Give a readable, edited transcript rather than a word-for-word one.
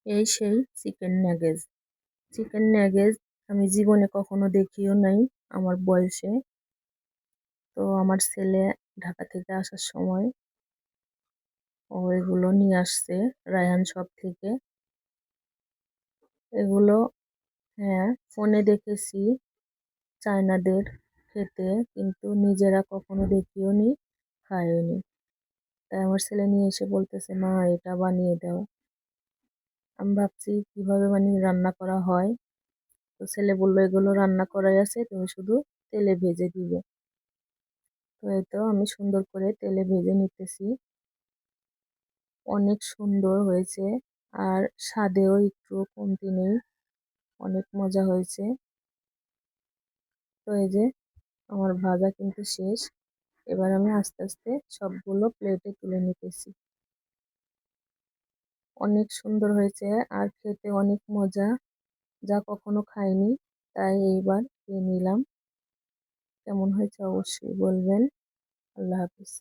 এই সেই chicken nuggets. Chicken nuggets আমি জীবনে কখনো দেখিও নাই আমার বয়সে। তো আমার ছেলে ঢাকা থেকে আসার সময় ও এগুলো নিয়ে আসছে রায়হান শপ থেকে। এগুলো হ্যাঁ, ফোনে দেখেছি চায়নাদের খেতে, কিন্তু নিজেরা কখনো দেখিও নি, খাইও নি। তাই আমার ছেলে নিয়ে এসে বলতেছে, মা এটা বানিয়ে দাও। আমি ভাবছি কিভাবে রান্না করা হয়। তো ছেলে বললো এগুলো রান্না করাই আছে, তুমি শুধু তেলে ভেজে দিবে। তো এই তো আমি সুন্দর করে তেলে ভেজে নিতেছি। অনেক সুন্দর হয়েছে, আর স্বাদেও একটু কমতি নেই, অনেক মজা হয়েছে। তো এই যে আমার ভাজা কিন্তু শেষ। এবার আমি আস্তে আস্তে সবগুলো প্লেটে তুলে নিতেছি। অনেক সুন্দর হয়েছে আর খেতে অনেক মজা, যা কখনো খাইনি, তাই এইবার খেয়ে নিলাম। কেমন হয়েছে অবশ্যই বলবেন। আল্লাহ হাফিজ।